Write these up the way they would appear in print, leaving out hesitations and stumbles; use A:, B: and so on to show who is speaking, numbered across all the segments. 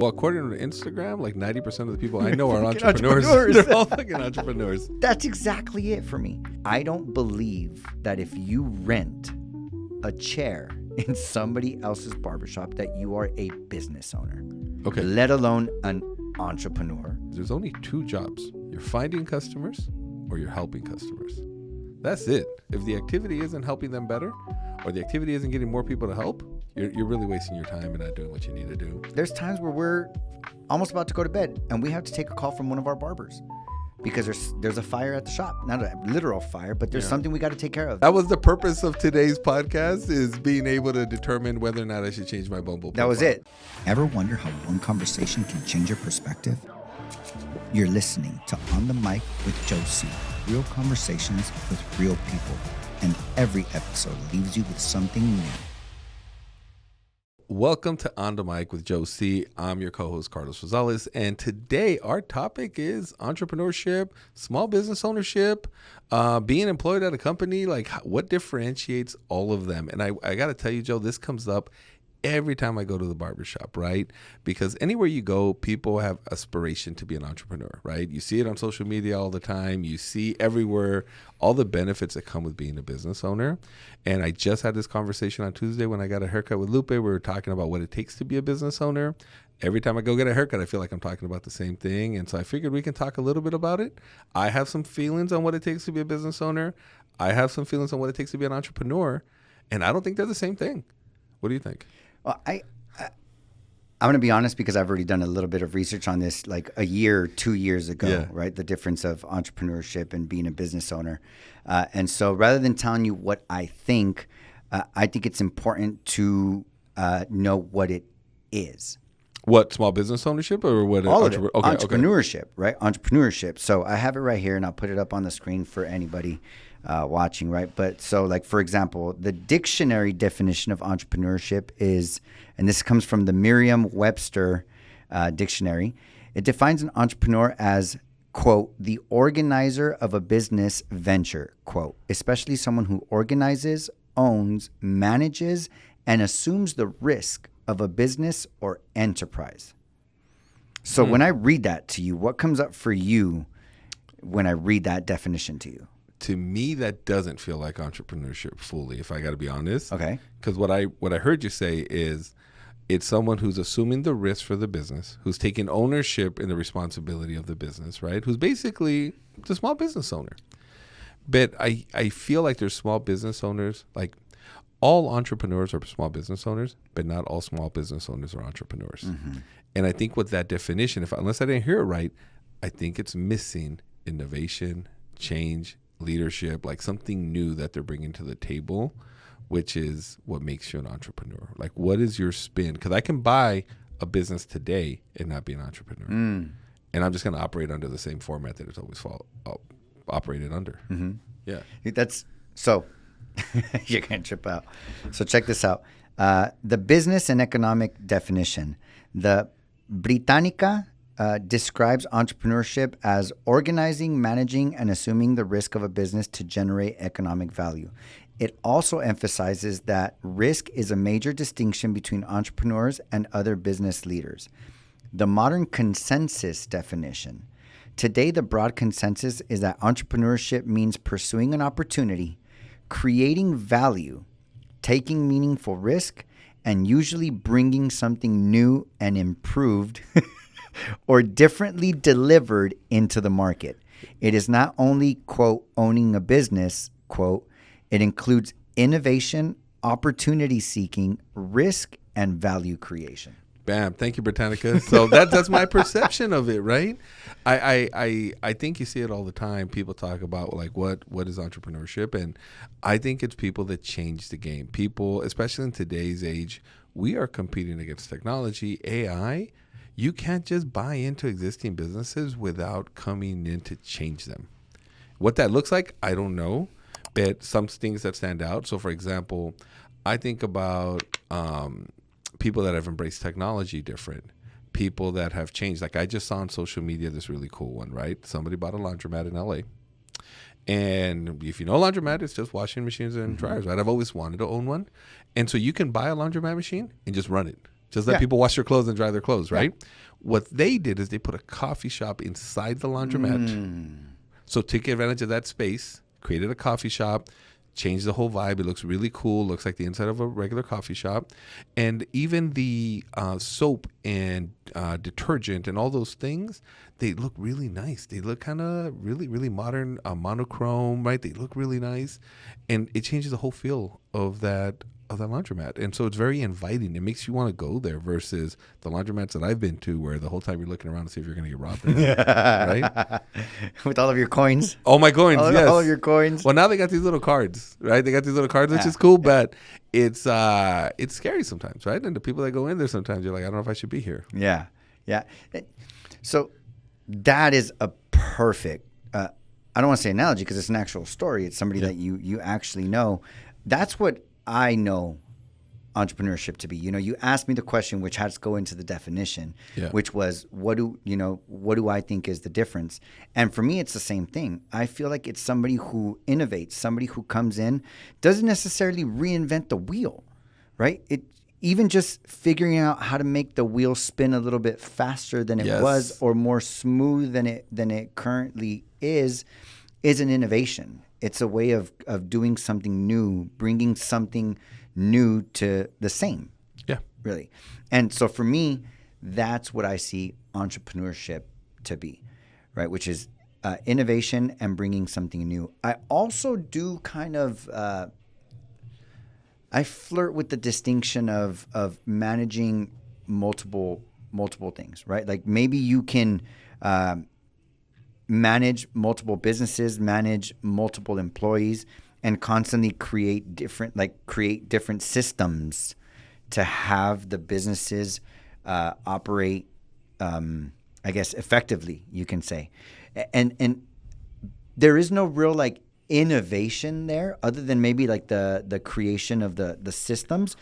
A: Well, according to Instagram, like 90% of the people I know are
B: Fucking
A: entrepreneurs. They're all fucking entrepreneurs.
B: That's exactly it for me. I don't believe that if you rent a chair in somebody else's barbershop that you are a business owner.
A: Okay.
B: Let alone an entrepreneur.
A: There's only two jobs. You're finding customers or you're helping customers. That's it. If the activity isn't helping them better or the activity isn't getting more people to help, you're really wasting your time and not doing what you need to do.
B: There's times where we're almost about to go to bed and we have to take a call from one of our barbers because there's a fire at the shop. Not a literal fire, but there's something we got to take care of.
A: That was the purpose of today's podcast, is being able to determine whether or not I should change my Bumble profile.
B: That was it. Ever wonder how one conversation can change your perspective? You're listening to On the Mic with Joe Cee. Real conversations with real people. And every episode leaves you with something new.
A: Welcome to On the Mic with Joe Cee. I'm your co-host, Carlos Gonzalez. And today our topic is entrepreneurship, small business ownership, being employed at a company. Like, what differentiates all of them? And I got to tell you, Joe, this comes up every time I go to the barbershop, right? Because anywhere you go, people have aspiration to be an entrepreneur, right? You see it on social media all the time. You see everywhere all the benefits that come with being a business owner. And I just had this conversation on Tuesday when I got a haircut with Lupe. We were talking about what it takes to be a business owner. Every time I go get a haircut, I feel like I'm talking about the same thing. And so I figured we can talk a little bit about it. I have some feelings on what it takes to be a business owner. I have some feelings on what it takes to be an entrepreneur. And I don't think they're the same thing. What do you think?
B: Well, I'm going to be honest because I've already done a little bit of research on this like a year, 2 years ago, right? The difference of entrepreneurship and being a business owner. And so rather than telling you what I think it's important to know what it is.
A: What, small business ownership or what?
B: All of it. Okay, entrepreneurship, right? Entrepreneurship. So I have it right here and I'll put it up on the screen for anybody watching, right? But so like, for example, the dictionary definition of entrepreneurship is, and this comes from the Merriam-Webster dictionary, it defines an entrepreneur as, quote, the organizer of a business venture, quote, especially someone who organizes, owns, manages, and assumes the risk of a business or enterprise. So when I read that to you, what comes up for you when I read that definition to you?
A: To me, that doesn't feel like entrepreneurship fully, if I got to be honest.
B: Okay.
A: Because what I heard you say is it's someone who's assuming the risk for the business, who's taking ownership in the responsibility of the business, right? Who's basically the small business owner. But I feel like there's small business owners, like all entrepreneurs are small business owners, but not all small business owners are entrepreneurs. Mm-hmm. And I think with that definition, unless I didn't hear it right, I think it's missing innovation, change, leadership, like something new that they're bringing to the table, which is what makes you an entrepreneur. Like, what is your spin? Because I can buy a business today and not be an entrepreneur. And I'm just going to operate under the same format that it's always operated under. Mm-hmm. Yeah.
B: That's so you're going to trip out. So check this out. The business and economic definition. The Britannica describes entrepreneurship as organizing, managing, and assuming the risk of a business to generate economic value. It also emphasizes that risk is a major distinction between entrepreneurs and other business leaders. The modern consensus definition. Today, the broad consensus is that entrepreneurship means pursuing an opportunity, creating value, taking meaningful risk, and usually bringing something new and improved or differently delivered into the market. It is not only, quote, owning a business, quote, it includes innovation, opportunity seeking, risk, and value creation.
A: Bam. Thank you, Britannica. So that's my perception of it, right? I think you see it all the time. People talk about like what is entrepreneurship, and I think it's people that change the game. People, especially in today's age, we are competing against technology, AI. You can't just buy into existing businesses without coming in to change them. What that looks like, I don't know, but some things that stand out. So, for example, I think about people that have embraced technology different, people that have changed. Like I just saw on social media this really cool one, right? Somebody bought a laundromat in LA. And if you know laundromat, it's just washing machines and dryers, right? I've always wanted to own one. And so you can buy a laundromat machine and just run it. Just let people wash their clothes and dry their clothes, right?
B: Yeah.
A: What they did is they put a coffee shop inside the laundromat. So take advantage of that space, created a coffee shop, changed the whole vibe. It looks really cool. Looks like the inside of a regular coffee shop. And even the soap and detergent and all those things, they look really nice. They look kind of really, really modern, monochrome, right? They look really nice. And it changes the whole feel of that laundromat. And so it's very inviting. It makes you want to go there versus the laundromats that I've been to where the whole time you're looking around to see if you're going to get robbed. Right?
B: With all of your coins.
A: Oh, my coins, yes.
B: All of your coins.
A: Well, now they got these little cards, right? They got these little cards, which is cool, but it's scary sometimes, right? And the people that go in there sometimes, you're like, I don't know if I should be here.
B: Yeah. Yeah. So that is a perfect, I don't want to say analogy because it's an actual story. It's somebody that you actually know. That's what I know entrepreneurship to be. You asked me the question, which has to go into the definition, which was, what do I think is the difference? And for me, it's the same thing. I feel like it's somebody who innovates, somebody who comes in, doesn't necessarily reinvent the wheel, right? Even just figuring out how to make the wheel spin a little bit faster than it was, or more smooth than it currently is an innovation. It's a way of doing something new, bringing something new to the same. Yeah. Really. And so for me, that's what I see entrepreneurship to be, right? Which is innovation and bringing something new. I also do kind of, I flirt with the distinction of managing multiple things, right? Like maybe you can manage multiple businesses, manage multiple employees, and constantly create different systems to have the businesses operate, I guess, effectively, you can say. And there is no real innovation there other than maybe the creation of the systems.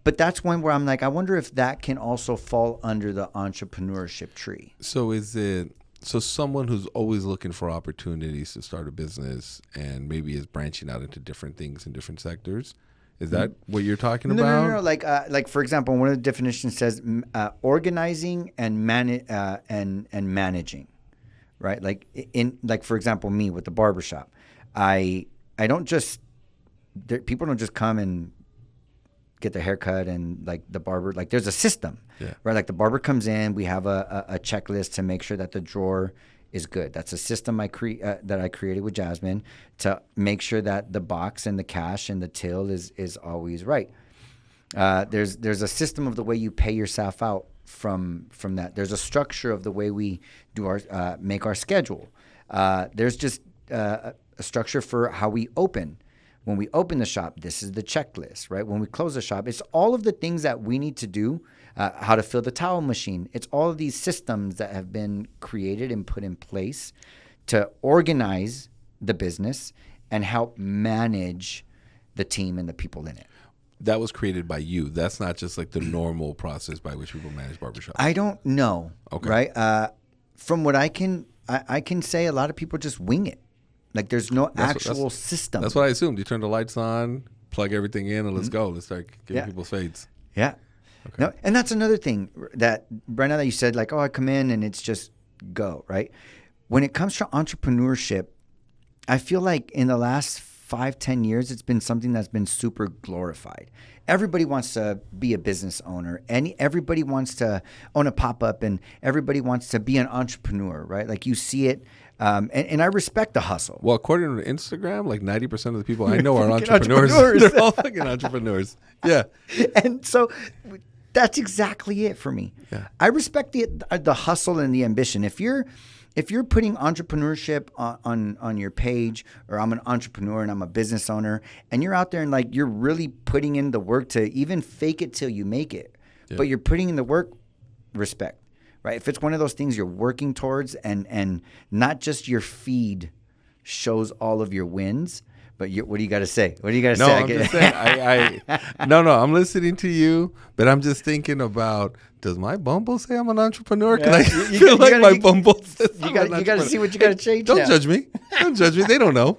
B: But that's one where I'm like, I wonder if that can also fall under the entrepreneurship tree.
A: So is it... So someone who's always looking for opportunities to start a business and maybe is branching out into different things in different sectors, is that what you're talking about?
B: No. Like for example, one of the definitions says organizing and managing, right? Like for example, me with the barbershop, I don't just people don't just come and get their haircut and the barber, there's a system, right? Like the barber comes in, we have a checklist to make sure that the drawer is good. That's a system that I created with Jasmine to make sure that the box and the cash and the till is always right. There's a system of the way you pay yourself out from that. There's a structure of the way we do our make our schedule. There's just a structure for how we open. When we open the shop, this is the checklist, right? When we close the shop, it's all of the things that we need to do, how to fill the towel machine. It's all of these systems that have been created and put in place to organize the business and help manage the team and the people in it.
A: That was created by you. That's not just the normal process by which people manage barbershops.
B: I don't know, right? From what I can say, a lot of people just wing it. There's no actual system. That's
A: what I assumed. You turn the lights on, plug everything in, and let's go. Let's start giving people fades.
B: Yeah. Okay. No, and that's another thing that right now that you said, I come in and it's just go, right? When it comes to entrepreneurship, I feel like in the last 5-10 years, it's been something that's been super glorified. Everybody wants to be a business owner, and everybody wants to own a pop-up, and everybody wants to be an entrepreneur, right? You see it. And I respect the hustle.
A: Well, according to Instagram, 90% of the people I know are entrepreneurs. They're all fucking entrepreneurs. Yeah.
B: And so that's exactly it for me. Yeah. I respect the hustle and the ambition. If you're putting entrepreneurship on your page, or I'm an entrepreneur and I'm a business owner, and you're out there and you're really putting in the work to even fake it till you make it, but you're putting in the work, respect. Right? If it's one of those things you're working towards and not just your feed shows all of your wins, but what do you got to say? What do you got to say?
A: I'm just saying, I'm listening to you, but I'm just thinking about, does my Bumble say I'm an entrepreneur?
B: Yeah.
A: I feel my Bumble says
B: you got to see what you got to change.
A: Don't judge me. Don't judge me. They don't know.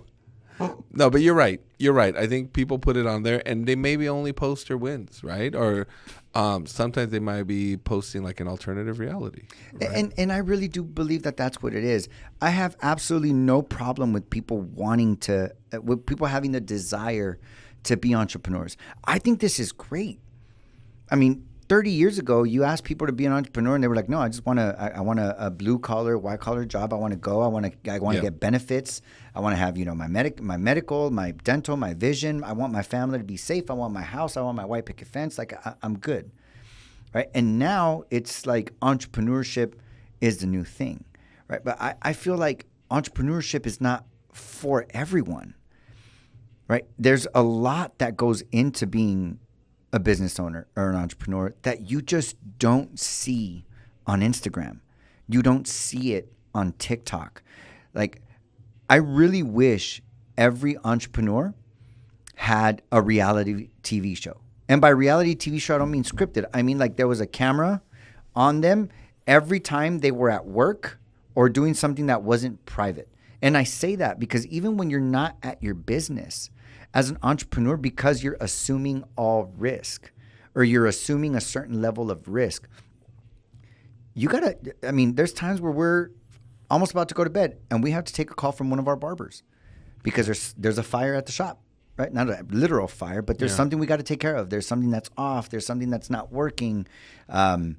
A: No, but you're right. You're right. I think people put it on there, and they maybe only post their wins, right? Or sometimes they might be posting like an alternative reality. Right?
B: And I really do believe that that's what it is. I have absolutely no problem with people wanting to, with people having the desire to be entrepreneurs. I think this is great. I mean, 30 years ago, you asked people to be an entrepreneur, and they were like, "No, I just want to. I want a blue collar, white collar job. I want to go. I want to get benefits. I want to have my medical, my dental, my vision. I want my family to be safe. I want my house. I want my white picket fence. Like I'm good, right?" And now it's like entrepreneurship is the new thing, right? But I feel like entrepreneurship is not for everyone, right? There's a lot that goes into being a business owner or an entrepreneur that you just don't see on Instagram. You don't see it on TikTok. Like, I really wish every entrepreneur had a reality TV show. And by reality TV show, I don't mean scripted. I mean like there was a camera on them every time they were at work or doing something that wasn't private. And I say that because even when you're not at your business, as an entrepreneur, because you're assuming all risk or you're assuming a certain level of risk, there's times where we're almost about to go to bed and we have to take a call from one of our barbers because there's a fire at the shop, right? Not a literal fire, but there's something we got to take care of. There's something that's off. There's something that's not working. The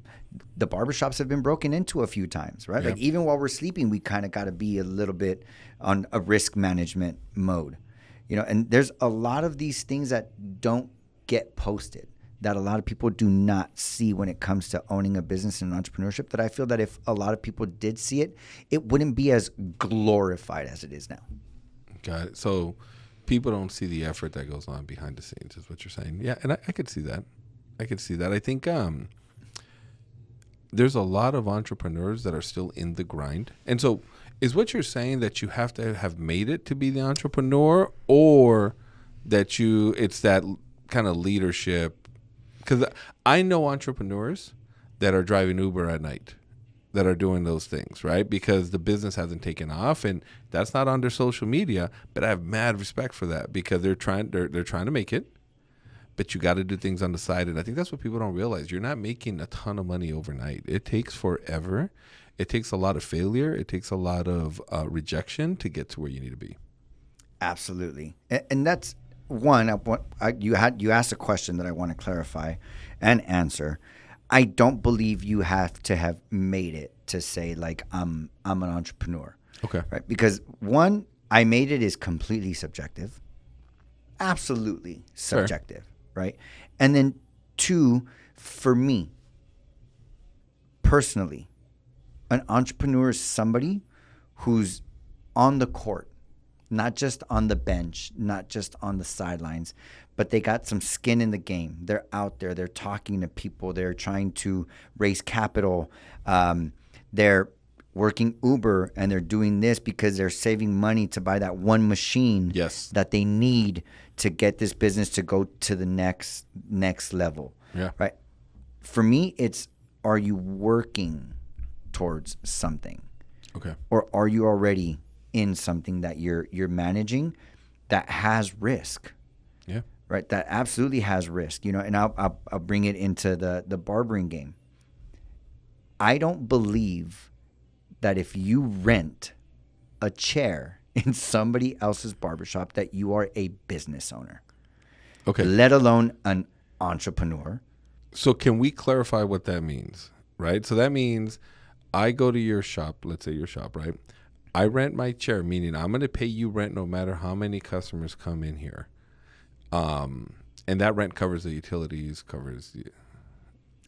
B: barbershops have been broken into a few times, right? Yeah. Like even while we're sleeping, we kind of got to be a little bit on a risk management mode. And there's a lot of these things that don't get posted, that a lot of people do not see when it comes to owning a business and entrepreneurship, that I feel that if a lot of people did see it, it wouldn't be as glorified as it is now.
A: Got it. So people don't see the effort that goes on behind the scenes is what you're saying. Yeah, and I could see that. I think there's a lot of entrepreneurs that are still in the grind. And so is what you're saying that you have to have made it to be the entrepreneur, or that it's that kind of leadership? Because I know entrepreneurs that are driving Uber at night that are doing those things, right? Because the business hasn't taken off, and that's not on their social media. But I have mad respect for that because they're trying to make it. But you got to do things on the side, and I think that's what people don't realize. You're not making a ton of money overnight. It takes forever. It takes a lot of failure. It takes a lot of rejection to get to where you need to be.
B: Absolutely. And that's one. You asked a question that I want to clarify and answer. I don't believe you have to have made it to say like I'm an entrepreneur.
A: Okay.
B: Right? Because one, I made it is completely subjective. Absolutely subjective. Sure. Right? And then two, for me personally, an entrepreneur is somebody who's on the court, not just on the bench, not just on the sidelines, but they got some skin in the game. They're out there. They're talking to people. They're trying to raise capital. They're working Uber, and they're doing this because they're saving money to buy that one machine that they need to get this business to go to the next level.
A: Yeah.
B: Right. For me, it's, are you working towards something?
A: Okay.
B: Or are you already in something that you're managing that has risk?
A: Yeah.
B: Right. That absolutely has risk. And I'll bring it into the barbering game. I don't believe that if you rent a chair in somebody else's barbershop that you are a business owner.
A: Okay.
B: Let alone an entrepreneur.
A: So can we clarify what that means? Right. So that means I go to your shop, let's say your shop, right? I rent my chair, meaning I'm going to pay you rent no matter how many customers come in here. And that rent covers the utilities,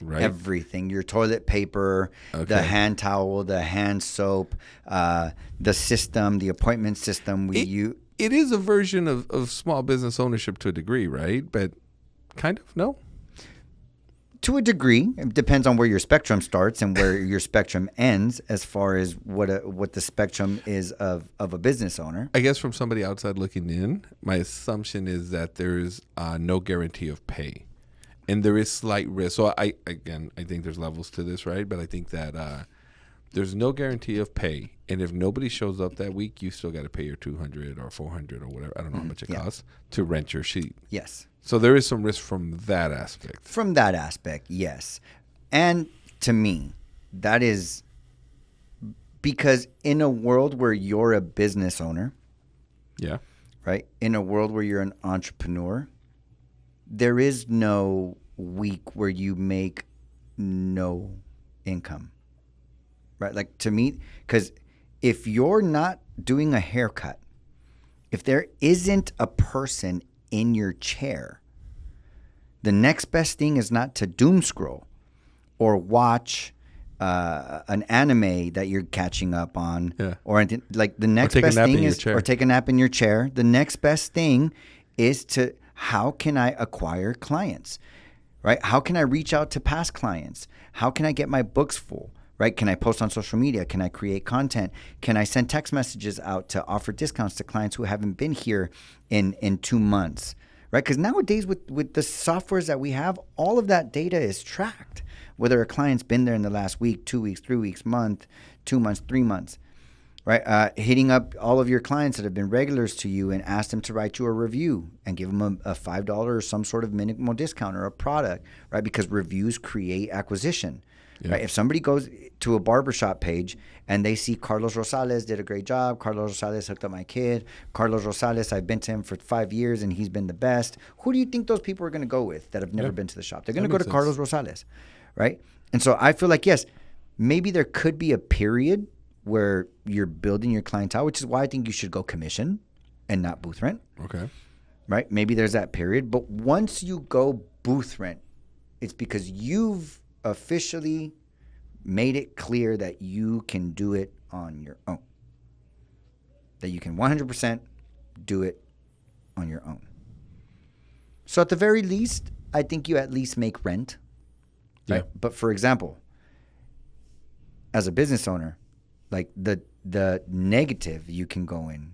A: right?
B: Everything. Your toilet paper, the hand towel, the hand soap, the system, the appointment system.
A: It is a version of small business ownership to a degree, right? But kind of, no?
B: To a degree. It depends on where your spectrum starts and where your spectrum ends as far as what the spectrum is of a business owner.
A: I guess from somebody outside looking in, my assumption is that there's no guarantee of pay. And there is slight risk. So I think there's levels to this, right? But I think that there's no guarantee of pay. And if nobody shows up that week, you still got to pay your $200 or $400 or whatever. I don't know how much it costs to rent your sheet.
B: Yes.
A: So there is some risk from that aspect.
B: From that aspect, yes. And to me, that is because in a world where you're a business owner,
A: Yeah.
B: right? In a world where you're an entrepreneur, there is no week where you make no income, right? Like to me, because if you're not doing a haircut, if there isn't a person in your chair, the next best thing is not to doom scroll or watch an anime that you're catching up on, or anything. Like the next best thing is, or take a nap in your chair. The next best thing is to, how can I acquire clients, right? How can I reach out to past clients? How can I get my books full, right? Can I post on social media? Can I create content? Can I send text messages out to offer discounts to clients who haven't been here in 2 months, right? Because nowadays with the softwares that we have, all of that data is tracked. Whether a client's been there in the last week, 2 weeks, 3 weeks, month, 2 months, 3 months, right? Hitting up all of your clients that have been regulars to you and ask them to write you a review and give them a $5 or some sort of minimal discount or a product, right? Because reviews create acquisition, right? If somebody goes to a barbershop page and they see Carlos Gonzalez did a great job, Carlos Gonzalez hooked up my kid, Carlos Gonzalez, I've been to him for 5 years and he's been the best. Who do you think those people are going to go with that have never been to the shop? They're going to go to Carlos Gonzalez, right? And so I feel like, yes, maybe there could be a period where you're building your clientele, which is why I think you should go commission and not booth rent.
A: Okay.
B: Right? Maybe there's that period. But once you go booth rent, it's because you've officially made it clear that you can do it on your own. That you can 100% do it on your own. So at the very least, I think you at least make rent. Right? But for example, as a business owner, like the negative you can go in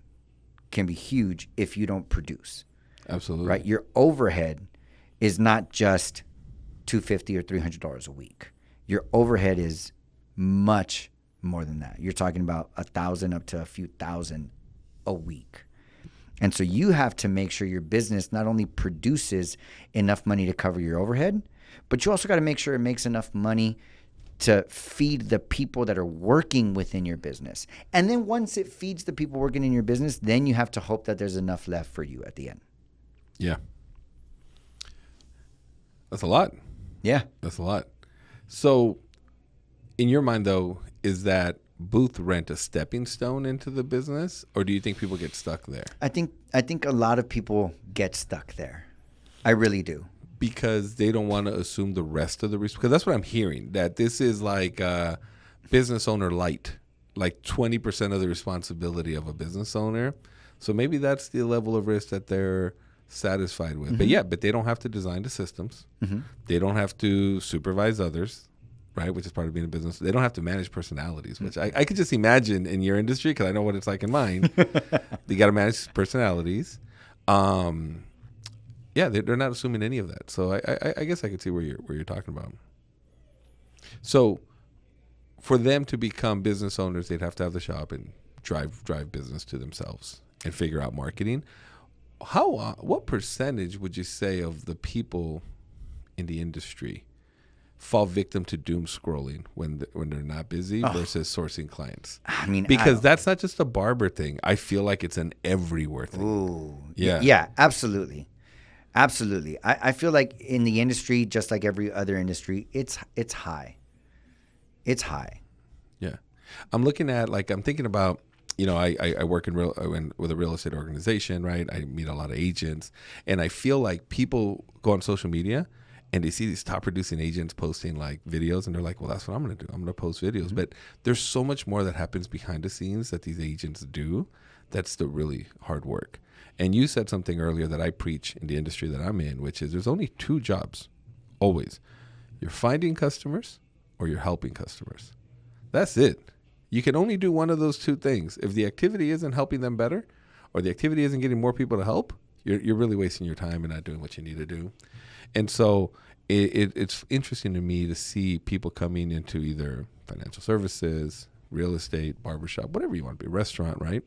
B: can be huge if you don't produce.
A: Absolutely.
B: Right? Your overhead is not just $250 or $300 a week. Your overhead is much more than that. You're talking about 1,000 up to a few thousand a week. And so you have to make sure your business not only produces enough money to cover your overhead, but you also got to make sure it makes enough money to feed the people that are working within your business. And then once it feeds the people working in your business, then you have to hope that there's enough left for you at the end.
A: Yeah. That's a lot.
B: Yeah.
A: That's a lot. So in your mind, though, is that booth rent a stepping stone into the business, or do you think people get stuck there?
B: I think a lot of people get stuck there. I really do.
A: Because they don't want to assume the rest of the risk. Because that's what I'm hearing, that this is like business owner light, like 20% of the responsibility of a business owner. So maybe that's the level of risk that they're satisfied with.
B: Mm-hmm.
A: But they don't have to design the systems.
B: Mm-hmm.
A: They don't have to supervise others, right? Which is part of being a business. They don't have to manage personalities, which I could just imagine in your industry, because I know what it's like in mine. They got to manage personalities. Yeah, they're not assuming any of that. So I guess I could see where you're talking about. So for them to become business owners, they'd have to have the shop and drive business to themselves and figure out marketing. What percentage would you say of the people in the industry fall victim to doom scrolling when they're not busy versus sourcing clients?
B: I mean,
A: because that's not just a barber thing. I feel like it's an everywhere thing.
B: Ooh,
A: yeah,
B: yeah, absolutely. Absolutely. I feel like in the industry, just like every other industry, it's high. It's high.
A: Yeah. I'm looking at, I'm thinking about, I work with a real estate organization, right? I meet a lot of agents, and I feel like people go on social media and they see these top producing agents posting like videos, and they're like, well, that's what I'm going to do. I'm going to post videos. Mm-hmm. But there's so much more that happens behind the scenes that these agents do. That's the really hard work. And you said something earlier that I preach in the industry that I'm in, which is there's only 2 jobs, always. You're finding customers or you're helping customers. That's it. You can only do one of those 2 things. If the activity isn't helping them better or the activity isn't getting more people to help, You're really wasting your time and not doing what you need to do. And so it's interesting to me to see people coming into either financial services, real estate, barbershop, whatever you want to be, restaurant, right?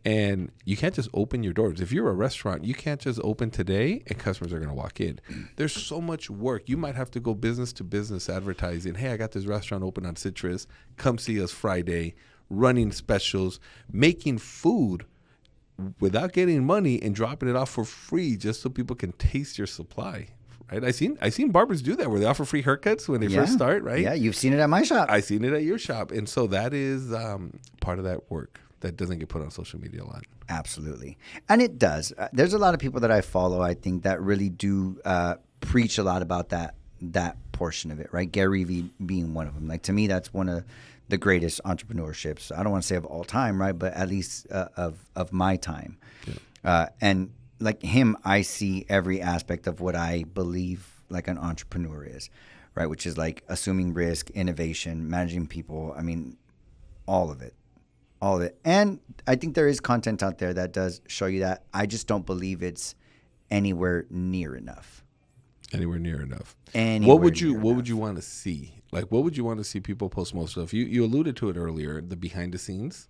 A: And you can't just open your doors. If you're a restaurant, you can't just open today and customers are going to walk in. There's so much work. You might have to go business to business advertising. Hey, I got this restaurant open on Citrus. Come see us Friday. Running specials, making food without getting money and dropping it off for free just so people can taste your supply. Right? I seen barbers do that where they offer free haircuts when they first start, right?
B: Yeah, you've seen it at my shop.
A: I seen it at your shop. And so that is part of that work that doesn't get put on social media a lot.
B: Absolutely. And it does. There's a lot of people that I follow, I think, that really do preach a lot about that portion of it, right? Gary Vee being one of them. Like, to me, that's one of the greatest entrepreneurships. I don't want to say of all time, right? But at least of my time. Yeah. And like him, I see every aspect of what I believe like an entrepreneur is, right? Which is like assuming risk, innovation, managing people. I mean, all of it. And I think there is content out there that does show you that. I just don't believe it's anywhere near enough.
A: What would you want to see? Like, what would you want to see people post most of? You alluded to it earlier, the behind the scenes.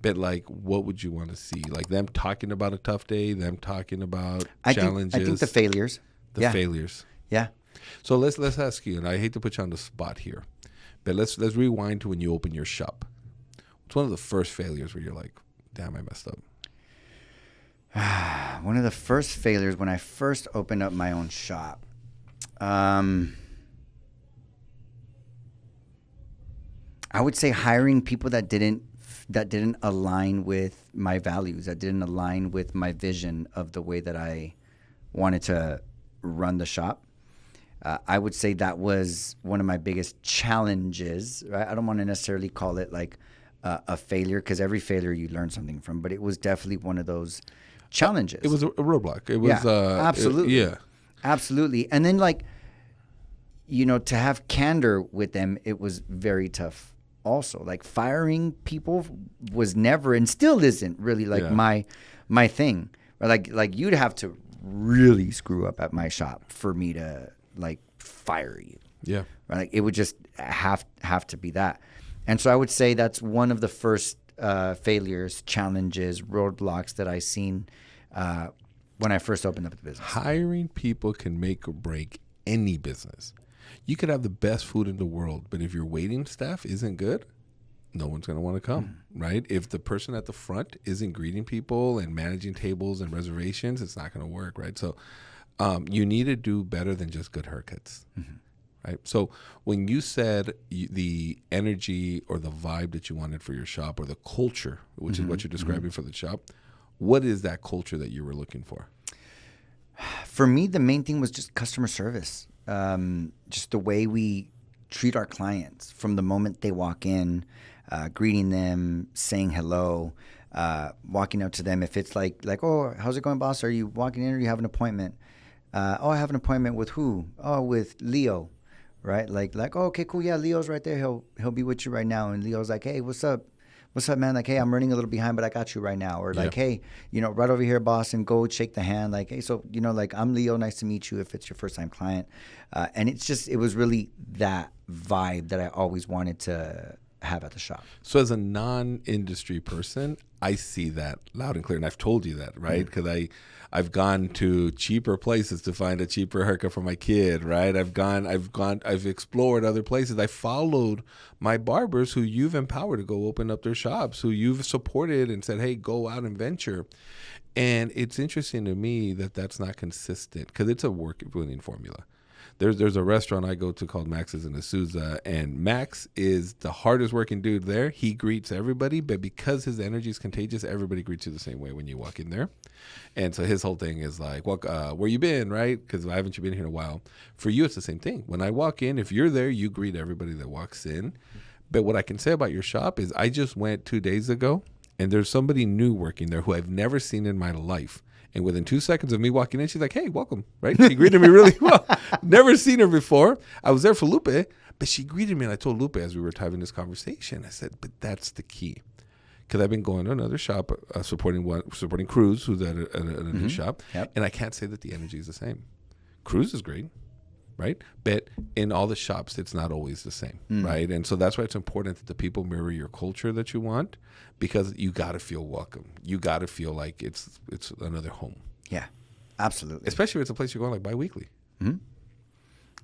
A: But like, what would you want to see? Like them talking about a tough day, them talking about challenges.
B: I think the failures.
A: Failures.
B: Yeah.
A: So let's ask you, and I hate to put you on the spot here, but let's rewind to when you open your shop. What's one of the first failures where you're like, damn, I messed up?
B: One of the first failures when I first opened up my own shop. I would say hiring people that didn't align with my values, that didn't align with my vision of the way that I wanted to run the shop. I would say that was one of my biggest challenges, right? I don't want to necessarily call it like a failure, because every failure you learn something from, but it was definitely one of those challenges.
A: It was a roadblock. It was
B: absolutely. Absolutely. And then, like, you know, to have candor with them, it was very tough also. Like, firing people was never and still isn't really like my thing. Or like you'd have to really screw up at my shop for me to like fire you.
A: Yeah.
B: Right? Like, it would just have to be that. And so I would say that's one of the first failures, challenges, roadblocks that I seen when I first opened up the business.
A: Hiring people can make or break any business. You could have the best food in the world, but if your waiting staff isn't good, no one's going to want to come, right? If the person at the front isn't greeting people and managing tables and reservations, it's not going to work, right? So you need to do better than just good haircuts, right? So when you said the energy or the vibe that you wanted for your shop, or the culture, which is what you're describing for the shop, what is that culture that you were looking for?
B: For me, the main thing was just customer service. Just the way we treat our clients from the moment they walk in, greeting them, saying hello, walking up to them. If it's like, oh, how's it going, boss? Are you walking in or do you have an appointment? Oh, I have an appointment with who? Oh, with Leo, right? Like, oh, okay, cool. Yeah, Leo's right there. He'll be with you right now. And Leo's like, hey, what's up? What's up, man? Like, hey, I'm running a little behind, but I got you right now. Or like, hey, you know, right over here, boss, and go shake the hand. Like, hey, so, you know, like, I'm Leo. Nice to meet you if it's your first time client. And it was really that vibe that I always wanted to have at the shop.
A: So as a non-industry person, I see that loud and clear. And I've told you that, right? Because I've gone to cheaper places to find a cheaper haircut for my kid, right? I've explored other places. I followed my barbers who you've empowered to go open up their shops, who you've supported and said, hey, go out and venture. And it's interesting to me that that's not consistent, because it's a winning formula. There's a restaurant I go to called Max's in Azusa, and Max is the hardest working dude there. He greets everybody, but because his energy is contagious, everybody greets you the same way when you walk in there. And so his whole thing is like, well, where you been, right? Because why haven't you been here in a while? For you, it's the same thing. When I walk in, if you're there, you greet everybody that walks in. But what I can say about your shop is I just went 2 days ago, and there's somebody new working there who I've never seen in my life. And within 2 seconds of me walking in, she's like, hey, welcome, right? She greeted me really well. Never seen her before. I was there for Lupe, but she greeted me, and I told Lupe as we were having this conversation, I said, but that's the key. because I've been going to another shop, supporting Cruz, who's at a new shop, and I can't say that the energy is the same. Cruz is great, right? But in all the shops, it's not always the same, right? And so that's why it's important that the people mirror your culture that you want, because you got to feel welcome. You got to feel like it's another home.
B: Yeah, absolutely.
A: Especially if it's a place you're going like biweekly.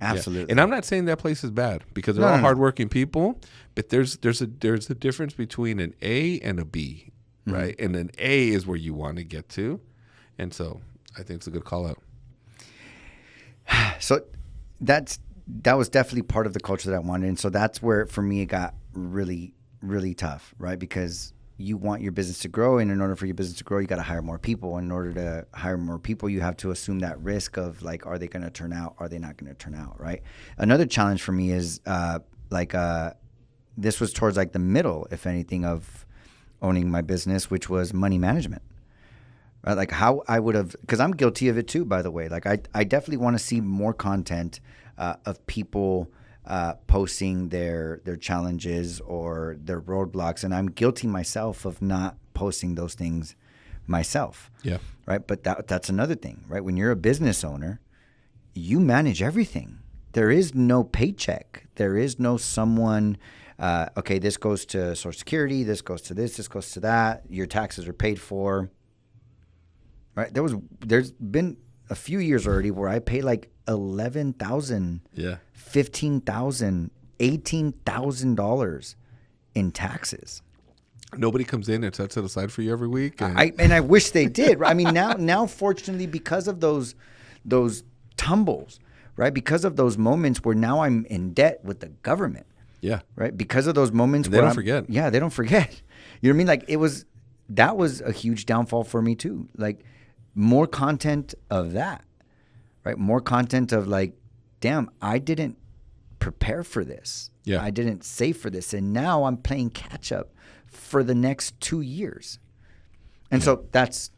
B: Absolutely.
A: Yeah. And I'm not saying that place is bad, because they're all hardworking people, but there's a difference between an A and a B, right? And an A is where you want to get to. And so I think it's a good call out.
B: So that was definitely part of the culture that I wanted. And so that's where, for me, it got really, really tough, right? Because you want your business to grow, and in order for your business to grow, you got to hire more people. And in order to hire more people, you have to assume that risk of like, are they going to turn out? Are they not going to turn out? Right. Another challenge for me is this was towards like the middle, if anything, of owning my business, which was money management. Right? Like how I would have, because I'm guilty of it too, by the way. Like I definitely want to see more content of people posting their challenges or their roadblocks, and I'm guilty myself of not posting those things myself.
A: Yeah.
B: Right. But that's another thing, right? When you're a business owner, you manage everything. There is no paycheck. There is no someone. Okay, this goes to Social Security. This goes to this. This goes to that. Your taxes are paid for. Right. There's been a few years already where I pay like $11,000, $15,000, $18,000 in taxes.
A: Nobody comes in and sets it aside for you every week. And
B: I wish they did. I mean, now, fortunately, because of those tumbles, right? Because of those moments where now I'm in debt with the government.
A: Yeah.
B: Right. Because of those moments
A: and they don't forget.
B: Yeah, they don't forget. You know what I mean? Like that was a huge downfall for me too. Like more content of that, right? More content of like, damn, I didn't prepare for this.
A: Yeah.
B: I didn't save for this. And now I'm playing catch up for the next 2 years. And so that's.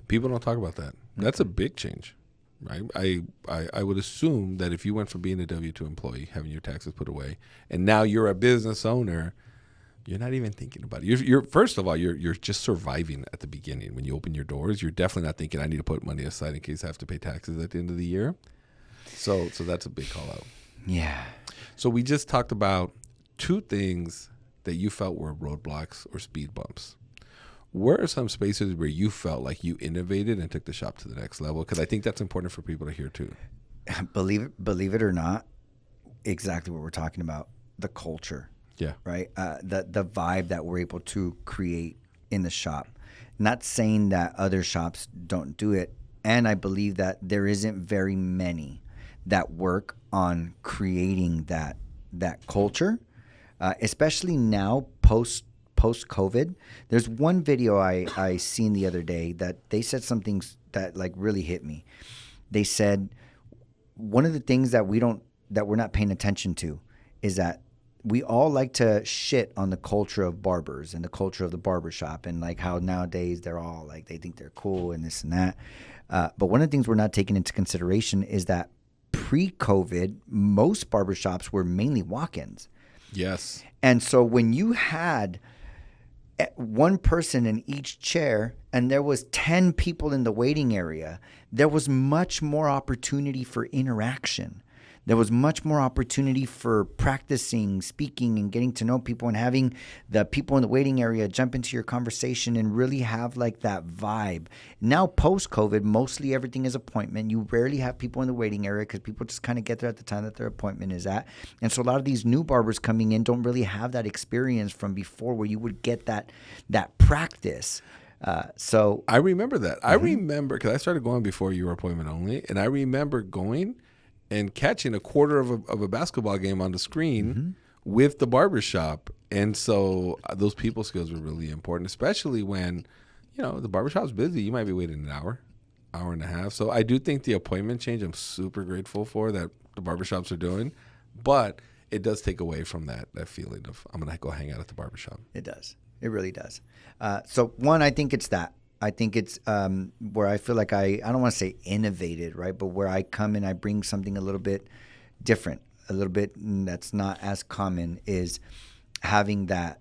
A: People don't talk about that. That's a big change, right? I would assume that if you went from being a W-2 employee, having your taxes put away, and now you're a business owner, you're not even thinking about it. You're first of all, you're just surviving at the beginning. When you open your doors, you're definitely not thinking, I need to put money aside in case I have to pay taxes at the end of the year. So that's a big call out.
B: Yeah.
A: So we just talked about two things that you felt were roadblocks or speed bumps. Where are some spaces where you felt like you innovated and took the shop to the next level? Because I think that's important for people to hear too.
B: Believe it or not, exactly what we're talking about, the culture.
A: Yeah.
B: Right. The vibe that we're able to create in the shop. Not saying that other shops don't do it. And I believe that there isn't very many that work on creating that culture, especially now post-COVID. There's one video I seen the other day that they said something that like really hit me. They said one of the things that we're not paying attention to is that we all like to shit on the culture of barbers and the culture of the barbershop and like how nowadays they're all like they think they're cool and this and that. But one of the things we're not taking into consideration is that pre-COVID, most barbershops were mainly walk-ins.
A: Yes.
B: And so when you had one person in each chair and there was 10 people in the waiting area, there was much more opportunity for interaction. There was much more opportunity for practicing, speaking, and getting to know people and having the people in the waiting area jump into your conversation and really have like that vibe. Now, post-COVID, mostly everything is appointment. You rarely have people in the waiting area because people just kind of get there at the time that their appointment is at. And so a lot of these new barbers coming in don't really have that experience from before where you would get that practice. So
A: I remember that. I remember because I started going before you were appointment only, and I remember going and catching a quarter of a basketball game on the screen with the barbershop. And so those people skills were really important, especially when, the barbershop's busy. You might be waiting an hour and a half. So I do think the appointment change I'm super grateful for that the barbershops are doing. But it does take away from that feeling of I'm going to go hang out at the barbershop.
B: It does. It really does. So one, I think it's that. I think it's where I feel like I don't want to say innovated, right? But where I come and I bring something a little bit different, a little bit that's not as common is having that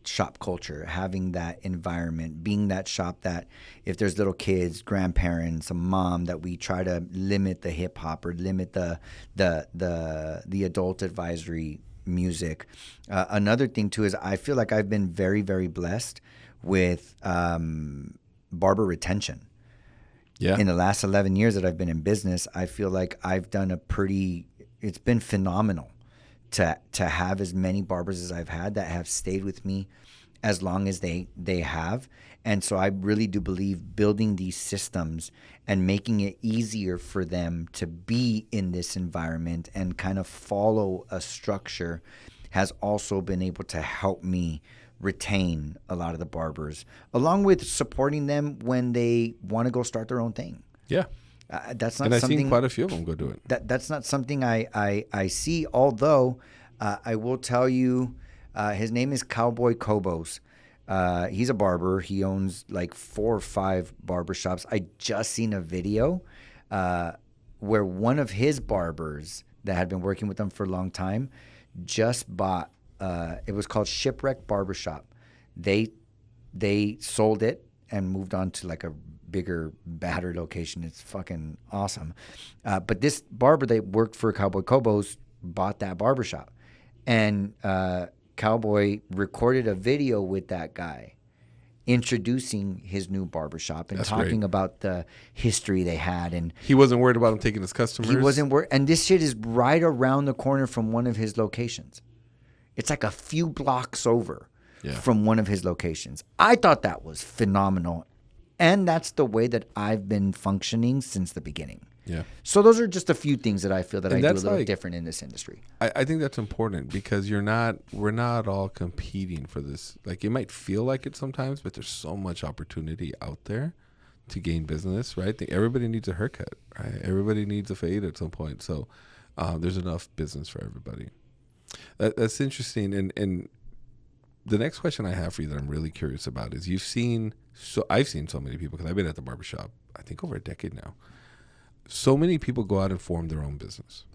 B: shop culture, having that environment, being that shop that if there's little kids, grandparents, a mom, that we try to limit the hip hop or limit the adult advisory music. Another thing too is I feel like I've been very, very blessed with barber retention.
A: Yeah.
B: In the last 11 years that I've been in business, I feel like I've done it's been phenomenal to have as many barbers as I've had that have stayed with me as long as they have. And so I really do believe building these systems and making it easier for them to be in this environment and kind of follow a structure has also been able to help me retain a lot of the barbers, along with supporting them when they want to go start their own thing.
A: Yeah.
B: That's not
A: and I've
B: something,
A: seen quite a few of them go do it.
B: That's not something I see, although I will tell you, his name is Cowboy Cobos. He's a barber. He owns like 4 or 5 barbershops. I just seen a video where one of his barbers that had been working with them for a long time just bought, it was called Shipwreck Barbershop. They sold it and moved on to like a bigger, badder location. It's fucking awesome. But this barber that worked for Cowboy Cobos bought that barbershop. And Cowboy recorded a video with that guy introducing his new barbershop and
A: That's
B: talking
A: great.
B: about the history they had. And
A: He wasn't worried about him taking his customers.
B: he wasn't worried. And this shit is right around the corner from one of his locations. It's like a few blocks over from one of his locations. I thought that was phenomenal. And that's the way that I've been functioning since the beginning.
A: Yeah.
B: So those are just a few things that I feel that
A: And
B: I do a
A: that's
B: little
A: like-
B: different in this industry.
A: I think that's important because we're not all competing for this. Like, it might feel like it sometimes, but there's so much opportunity out there to gain business, right? Everybody needs a haircut, right? Everybody needs a fade at some point. So there's enough business for everybody. That's interesting. And the next question I have for you that I'm really curious about is I've seen so many people, because I've been at the barbershop, I think over a decade now. So many people go out and form their own business.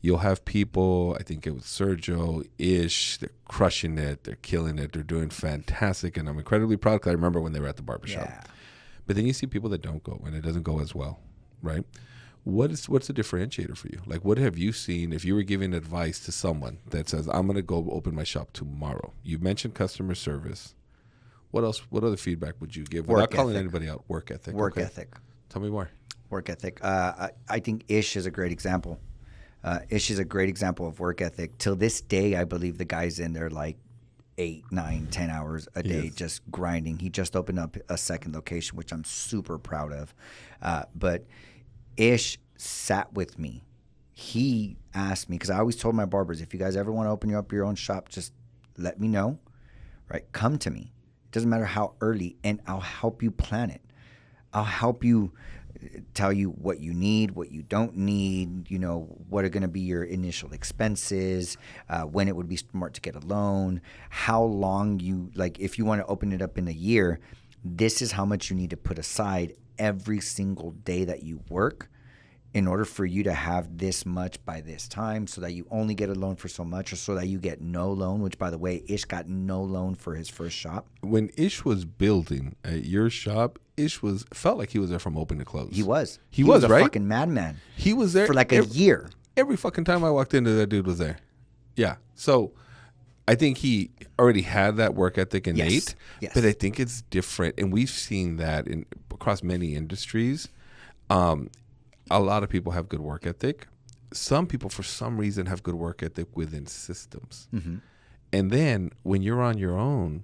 A: You'll have people, I think it was Sergio, Ish, they're crushing it, they're killing it, they're doing fantastic, and I'm incredibly proud because I remember when they were at the barbershop.
B: Yeah.
A: But then you see people that don't go, and it doesn't go as well, right? What's the differentiator for you? Like, what have you seen if you were giving advice to someone that says, I'm going to go open my shop tomorrow? You mentioned customer service. What else? What other feedback would you give without calling anybody out? Work ethic.
B: Work ethic.
A: Tell me more.
B: Work ethic. I think Ish is a great example. Ish is a great example of work ethic. Till this day, I believe the guy's in there like 8, 9, 10 hours a day, just grinding. He just opened up a second location, which I'm super proud of. But Ish sat with me. He asked me, because I always told my barbers, if you guys ever want to open up your own shop, just let me know, right? Come to me. It doesn't matter how early, and I'll help you plan it. I'll help you tell you what you need, what you don't need, what are going to be your initial expenses, when it would be smart to get a loan, how long if you want to open it up in a year, this is how much you need to put aside every single day that you work in order for you to have this much by this time, so that you only get a loan for so much, or so that you get no loan, which, by the way, Ish got no loan for his first shop.
A: When Ish was building at your shop, Ish felt like he was there from open to close.
B: He was.
A: He was
B: a
A: right?
B: fucking madman.
A: He was there
B: for like a year.
A: Every fucking time I walked into, that dude was there. Yeah. So I think he already had that work ethic innate,
B: Yes.
A: but I think it's different. And we've seen that across many industries. A lot of people have good work ethic. Some people, for some reason, have good work ethic within systems. Mm-hmm. And then when you're on your own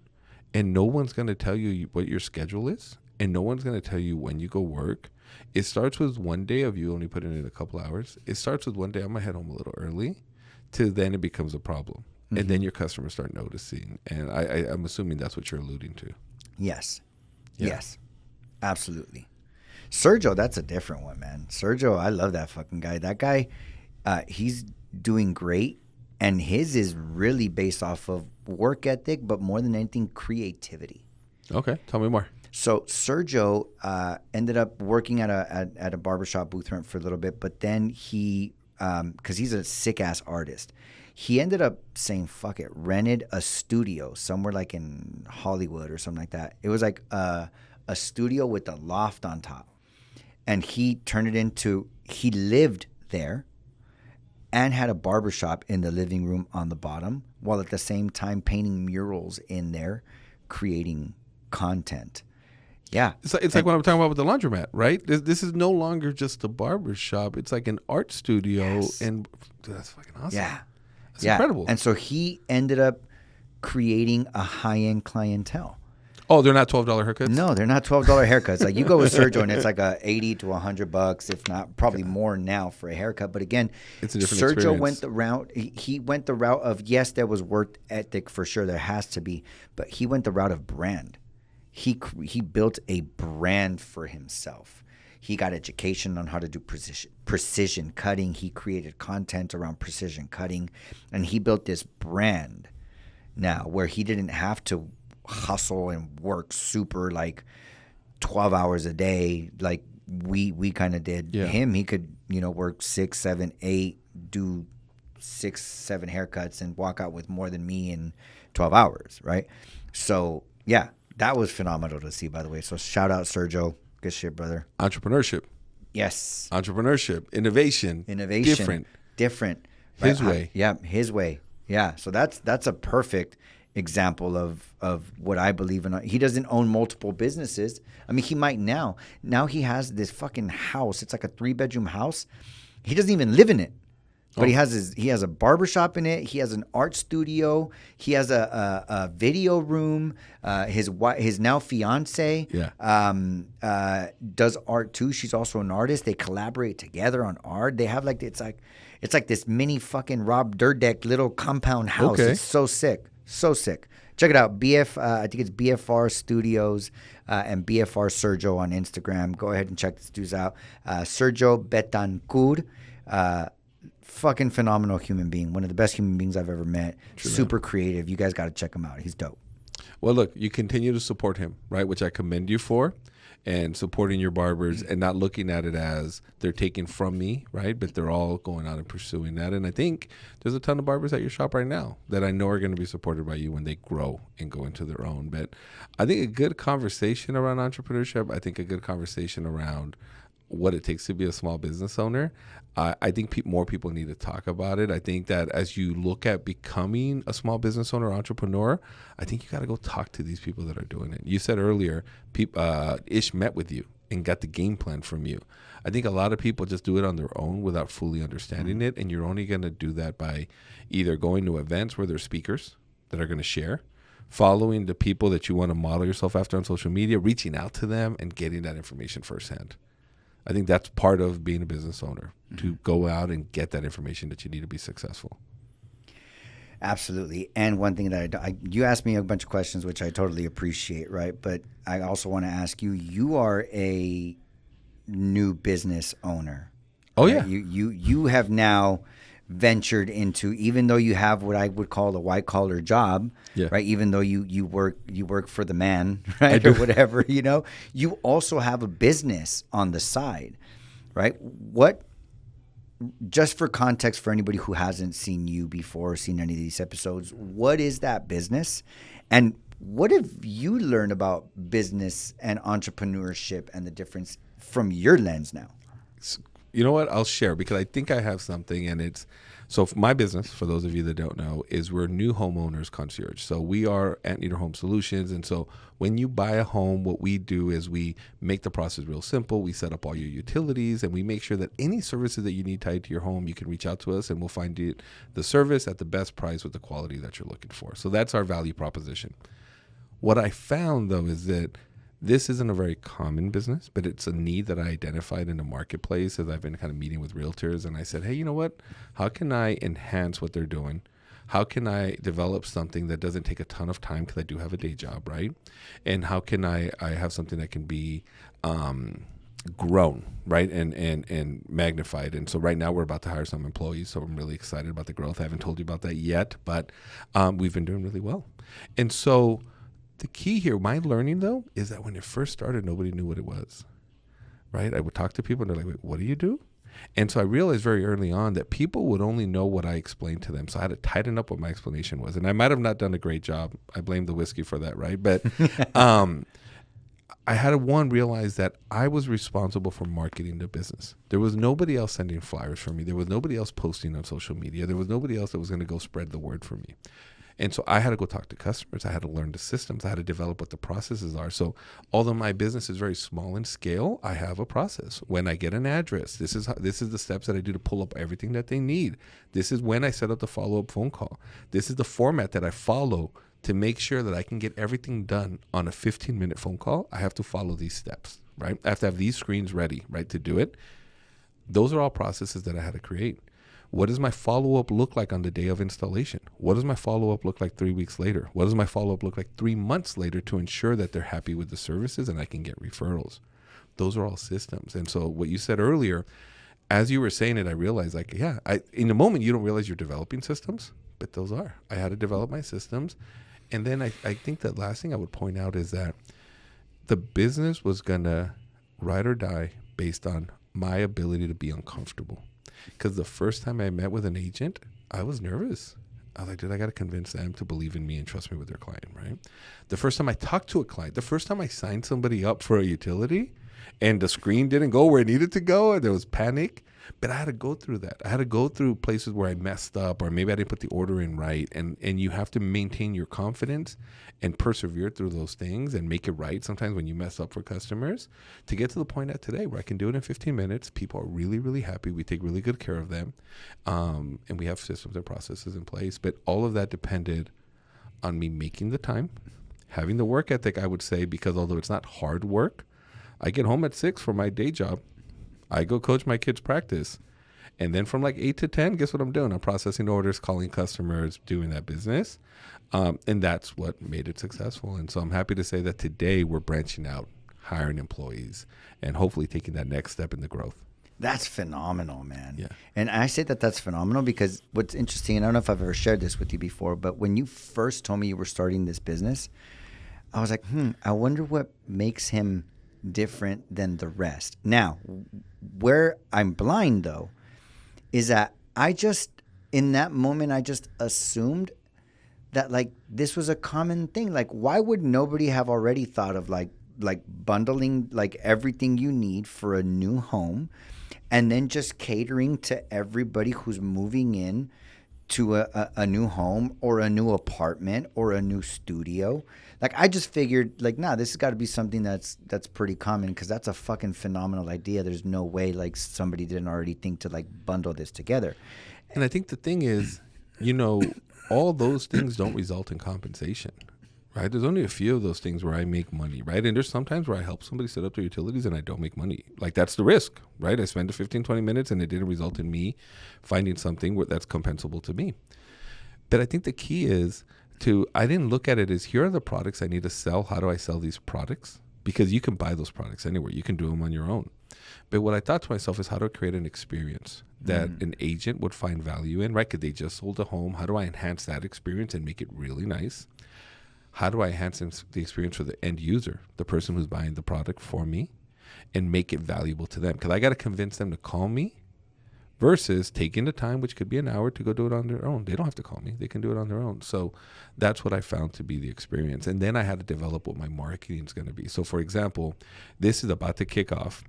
A: and no one's going to tell you what your schedule is, and no one's going to tell you when you go work, it starts with one day of you only putting in a couple hours. It starts with one day, I'm going to head home a little early, to then it becomes a problem. Mm-hmm. And then your customers start noticing. And I'm assuming that's what you're alluding to.
B: Yes.
A: Yeah.
B: Yes. Absolutely. Sergio, that's a different one, man. Sergio, I love that fucking guy. That guy, he's doing great. And his is really based off of work ethic, but more than anything, creativity.
A: Okay. Tell me more.
B: So Sergio ended up working at a barbershop booth rent for a little bit, but then he, because he's a sick-ass artist, He ended up saying, fuck it, rented a studio somewhere like in Hollywood or something like that. It was like a studio with a loft on top. And he turned it into, he lived there and had a barbershop in the living room on the bottom, while at the same time painting murals in there, creating content. Yeah.
A: It's like what I'm talking about with the laundromat, right? This is no longer just a barber shop. It's like an art studio.
B: Yes.
A: And dude, that's fucking awesome.
B: Yeah.
A: That's incredible.
B: And so he ended up creating a high-end clientele.
A: Oh, they're not $12 haircuts?
B: No, they're not $12 haircuts. Like you go with Sergio and it's like a $80 to $100, if not probably more now for a haircut. But again,
A: it's a different
B: Sergio
A: experience.
B: went the route. He went the route of, yes, there was work ethic for sure. There has to be, but he went the route of brand. He built a brand for himself. He got education on how to do precision cutting. He created content around precision cutting, and he built this brand now where he didn't have to hustle and work super like 12 hours a day like we kind of did.
A: Yeah.
B: He could work 6, 7, 8, do 6, 7 haircuts and walk out with more than me in 12 hours, right? So yeah, that was phenomenal to see, by the way. So shout out Sergio. Good shit, brother.
A: Entrepreneurship.
B: Yes.
A: Entrepreneurship. Innovation.
B: Different.
A: His
B: right?
A: way.
B: Yeah, his way. Yeah. So that's a perfect example of what I believe in. He doesn't own multiple businesses. I mean, he might now. Now he has this fucking house. It's like a 3-bedroom house. He doesn't even live in it. But he has a barbershop in it. He has an art studio. He has a video room. His now fiance does art too. She's also an artist. They collaborate together on art. They have it's like this mini fucking Rob Dyrdek little compound house.
A: Okay.
B: It's so sick. So sick. Check it out. I think it's BFR Studios and BFR Sergio on Instagram. Go ahead and check these dudes out. Sergio Betancourt. Fucking phenomenal human being. One of the best human beings I've ever met.
A: True,
B: super creative. You guys got to check him out. He's dope.
A: Well, look, you continue to support him, right? Which I commend you for, and supporting your barbers and not looking at it as they're taking from me, right? But they're all going out and pursuing that. And I think there's a ton of barbers at your shop right now that I know are going to be supported by you when they grow and go into their own. But I think a good conversation around entrepreneurship, I think a good conversation around what it takes to be a small business owner. I think more people need to talk about it. I think that as you look at becoming a small business owner, entrepreneur, I think you got to go talk to these people that are doing it. You said earlier, Ish met with you and got the game plan from you. I think a lot of people just do it on their own without fully understanding it. And you're only going to do that by either going to events where there's speakers that are going to share, following the people that you want to model yourself after on social media, reaching out to them and getting that information firsthand. I think that's part of being a business owner, to go out and get that information that you need to be successful.
B: Absolutely. And one thing that you asked me a bunch of questions, which I totally appreciate, right? But I also want to ask you, you are a new business owner.
A: Oh,
B: right?
A: yeah.
B: You have now ventured into, even though you have what I would call a white collar job, right? Even though you work for the man, right? Or whatever, you also have a business on the side, right? Just for context for anybody who hasn't seen you before or seen any of these episodes, what is that business? And what have you learned about business and entrepreneurship and the difference from your lens now?
A: You know what? I'll share because I think I have something, and it's so my business, for those of you that don't know, is we're new homeowners concierge. So we are Anteater Home Solutions, and so when you buy a home, what we do is we make the process real simple. We set up all your utilities, and we make sure that any services that you need tied to your home, you can reach out to us, and we'll find you the service at the best price with the quality that you're looking for. So that's our value proposition. What I found, though, is that this isn't a very common business, but it's a need that I identified in the marketplace as I've been kind of meeting with realtors. And I said, hey, you know what? How can I enhance what they're doing? How can I develop something that doesn't take a ton of time, because I do have a day job, right? And how can I have something that can be grown, right? And magnified. And so right now we're about to hire some employees. So I'm really excited about the growth. I haven't told you about that yet, but we've been doing really well. And so the key here, my learning though, is that when it first started, nobody knew what it was, right? I would talk to people and they're like, wait, what do you do? And so I realized very early on that people would only know what I explained to them. So I had to tighten up what my explanation was. And I might have not done a great job. I blame the whiskey for that, right? But I had to, one, realize that I was responsible for marketing the business. There was nobody else sending flyers for me. There was nobody else posting on social media. There was nobody else that was going to go spread the word for me. And so I had to go talk to customers. I had to learn the systems. I had to develop what the processes are. So although my business is very small in scale, I have a process. When I get an address, this is the steps that I do to pull up everything that they need. This is when I set up the follow-up phone call. This is the format that I follow to make sure that I can get everything done on a 15-minute phone call. I have to follow these steps, right? I have to have these screens ready, right, to do it. Those are all processes that I had to create. What does my follow-up look like on the day of installation? What does my follow-up look like 3 weeks later? What does my follow-up look like 3 months later to ensure that they're happy with the services and I can get referrals? Those are all systems. And so what you said earlier, as you were saying it, I realized, like, yeah, in the moment you don't realize you're developing systems, but those are. I had to develop my systems. And then I think the last thing I would point out is that the business was going to ride or die based on my ability to be uncomfortable. Because the first time I met with an agent, I was nervous. I was like, dude, I got to convince them to believe in me and trust me with their client, right? The first time I talked to a client, the first time I signed somebody up for a utility and the screen didn't go where it needed to go and there was panic, but I had to go through that. I had to go through places where I messed up or maybe I didn't put the order in right. And you have to maintain your confidence and persevere through those things and make it right sometimes when you mess up for customers to get to the point at today where I can do it in 15 minutes. People are really, really happy. We take really good care of them. And we have systems and processes in place. But all of that depended on me making the time, having the work ethic, I would say, because although it's not hard work, I get home at 6 for my day job. I go coach my kids' practice. And then from like 8 to 10, guess what I'm doing? I'm processing orders, calling customers, doing that business. And that's what made it successful. And so I'm happy to say that today we're branching out, hiring employees, and hopefully taking that next step in the growth.
B: That's phenomenal, man.
A: Yeah.
B: And I say that that's phenomenal because what's interesting, and I don't know if I've ever shared this with you before, but when you first told me you were starting this business, I was like, I wonder what makes him different than the rest. Now, where I'm blind, though, is that in that moment, I just assumed that, like, this was a common thing. Like, why would nobody have already thought of, like bundling, like, everything you need for a new home and then just catering to everybody who's moving in to a new home or a new apartment or a new studio? Like, I just figured, like, nah, this has got to be something that's pretty common because that's a fucking phenomenal idea. There's no way, like, somebody didn't already think to, like, bundle this together.
A: And I think the thing is, all those things don't result in compensation, right? There's only a few of those things where I make money, right? And there's sometimes where I help somebody set up their utilities and I don't make money. Like, that's the risk, right? I spend 15, 20 minutes and it didn't result in me finding something that's compensable to me. But I think the key is I didn't look at it as, here are the products I need to sell. How do I sell these products? Because you can buy those products anywhere. You can do them on your own. But what I thought to myself is, how do I create an experience that an agent would find value in, right? Because they just sold a home. How do I enhance that experience and make it really nice? How do I enhance the experience for the end user, the person who's buying the product for me, and make it valuable to them? Because I got to convince them to call me versus taking the time, which could be an hour, to go do it on their own. They don't have to call me. They can do it on their own. So that's what I found to be the experience. And then I had to develop what my marketing is going to be. So, for example, this is about to kick off.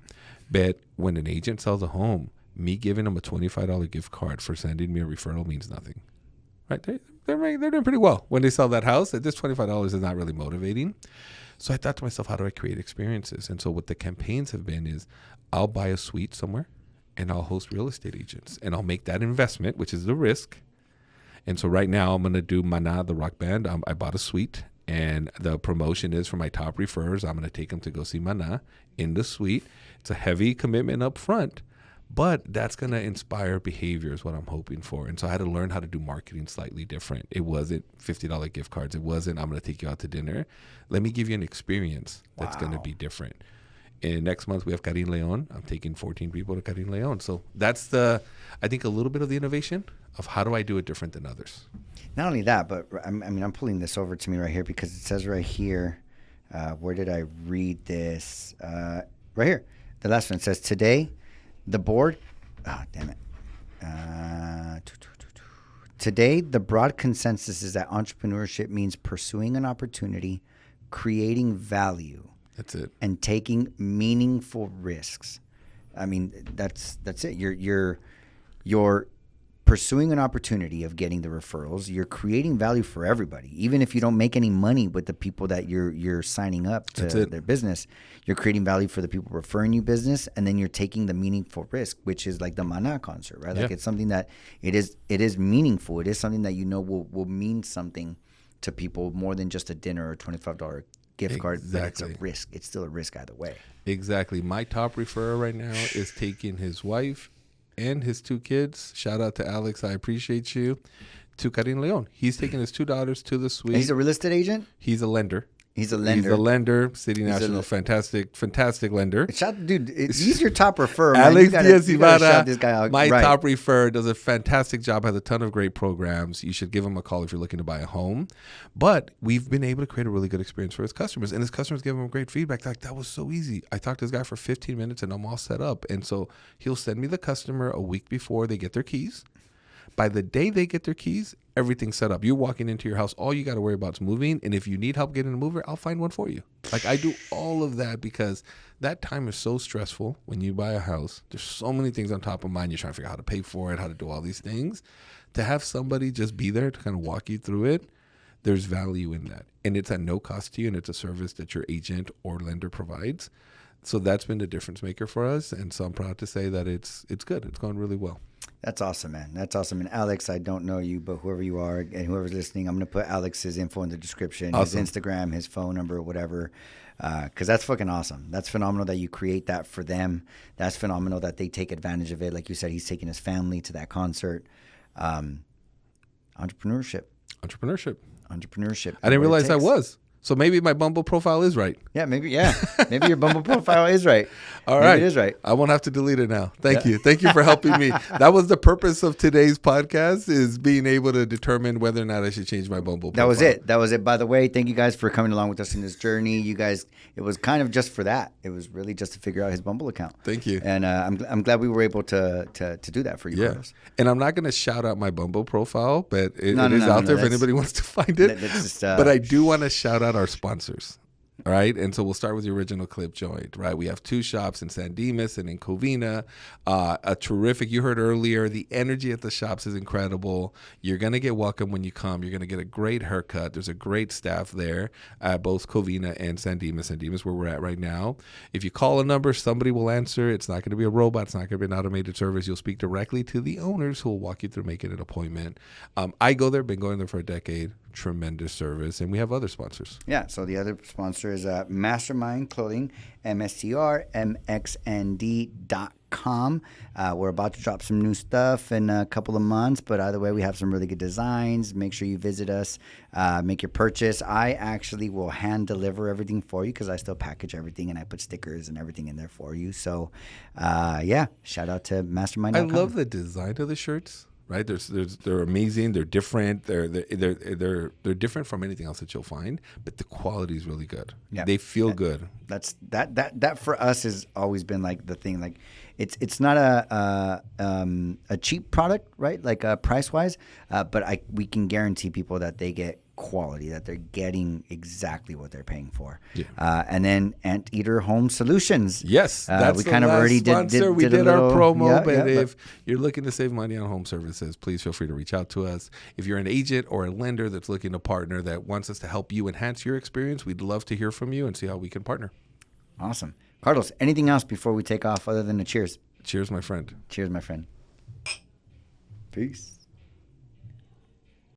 A: But when an agent sells a home, me giving them a $25 gift card for sending me a referral means nothing. Right? They're doing pretty well when they sell that house. This $25 is not really motivating. So I thought to myself, how do I create experiences? And so what the campaigns have been is, I'll buy a suite somewhere and I'll host real estate agents and I'll make that investment, which is the risk. And so right now I'm going to do Mana, the rock band. I bought a suite and the promotion is for my top referrers. I'm going to take them to go see Mana in the suite. It's a heavy commitment up front, but that's going to inspire behavior is what I'm hoping for. And so I had to learn how to do marketing slightly different. It wasn't $50 gift cards. It wasn't, I'm going to take you out to dinner. Let me give you an experience that's going to be different. And next month we have Karin Leon. I'm taking 14 people to Karin Leon. So that's I think a little bit of the innovation of how do I do it different than others.
B: Not only that, but I'm pulling this over to me right here because it says right here, where did I read this? Right here. The last one says, today, the board damn it. Today, the broad consensus is that entrepreneurship means pursuing an opportunity, creating value.
A: That's it.
B: And taking meaningful risks. I mean, that's it. You're pursuing an opportunity of getting the referrals. You're creating value for everybody, even if you don't make any money with the people that you're signing up to their business. You're creating value for the people referring you business, and then you're taking the meaningful risk, which is like the Mana concert, right? Like it's something that it is meaningful. It is something that will mean something to people more than just a dinner or $25 gift card, but it's a risk. It's still a risk either way.
A: Exactly. My top referrer right now is taking his wife and his 2 kids. Shout out to Alex. I appreciate you. To Karin Leon. He's taking his 2 daughters to the suite.
B: He's a real estate agent?
A: He's a lender.
B: He's a lender.
A: City National, fantastic lender.
B: Dude, he's your top referrer.
A: Alex Diaz
B: shout this guy out.
A: My top referrer does a fantastic job, has a ton of great programs. You should give him a call if you're looking to buy a home. But we've been able to create a really good experience for his customers, and his customers give him great feedback. Like, that was so easy. I talked to this guy for 15 minutes, and I'm all set up. And so he'll send me the customer a week before they get their keys. By the day they get their keys, everything's set up. You're walking into your house. All you got to worry about is moving. And if you need help getting a mover, I'll find one for you. Like, I do all of that because that time is so stressful when you buy a house. There's so many things on top of mind. You're trying to figure out how to pay for it, how to do all these things. To have somebody just be there to kind of walk you through it, there's value in that. And it's at no cost to you, and it's a service that your agent or lender provides. So that's been the difference maker for us. And so I'm proud to say that it's good. It's going really well.
B: That's awesome, man. That's awesome. And Alex, I don't know you, but whoever you are and whoever's listening, I'm going to put Alex's info in the description, His Instagram, his phone number, whatever, because that's fucking awesome. That's phenomenal that you create that for them. That's phenomenal that they take advantage of it. Like you said, he's taking his family to that concert. Entrepreneurship.
A: I
B: didn't
A: realize I was. So maybe my Bumble profile is right.
B: Yeah, maybe your Bumble profile is right.
A: All right.
B: Maybe it is right.
A: I won't have to delete it now. Thank you. Thank you for helping me. That was the purpose of today's podcast, is being able to determine whether or not I should change my Bumble profile.
B: That was it. By the way, thank you guys for coming along with us in this journey. You guys, it was kind of just for that. It was really just to figure out his Bumble account.
A: Thank you.
B: And I'm glad we were able to do that for you.
A: Yeah.
B: Carlos.
A: And I'm not going to shout out my Bumble profile, but it is out there if anybody wants to find it. But I do want to shout out our sponsors. All right. And so we'll start with the original Clip Joint, right? We have 2 shops in San Dimas and in Covina. A terrific, you heard earlier, the energy at the shops is incredible. You're going to get welcome when you come. You're going to get a great haircut. There's a great staff there at both Covina and San Dimas. San Dimas, where we're at right now. If you call a number, somebody will answer. It's not going to be a robot. It's not going to be an automated service. You'll speak directly to the owners who will walk you through making an appointment. I go there, been going there for a decade. Tremendous service. And we have other sponsors.
B: Yeah. So the other sponsor is Mastermind Clothing, MSTRMXND.com. We're about to drop some new stuff in a couple of months, but either way, we have some really good designs. Make sure you visit us, make your purchase. I actually will hand deliver everything for you because I still package everything and I put stickers and everything in there for you. So, shout out to Mastermind.com.
A: I love the design of the shirts. Right, they're amazing. They're different. They're different from anything else that you'll find. But the quality is really good. Yeah, they feel good.
B: That for us has always been like the thing. Like it's not a cheap product, right? Like price wise, but we can guarantee people that they get quality, that they're getting exactly what they're paying for. Yeah. And then Anteater Home Solutions.
A: Yes, that's
B: we kind of already did our
A: promo. But if you're looking to save money on home services, please feel free to reach out to us. If you're an agent or a lender that's looking to partner, that wants us to help you enhance your experience, we'd love to hear from you and see how we can partner.
B: Awesome. Carlos, anything else before we take off other than a cheers?
A: Cheers, my friend.
B: Cheers, my friend. Peace.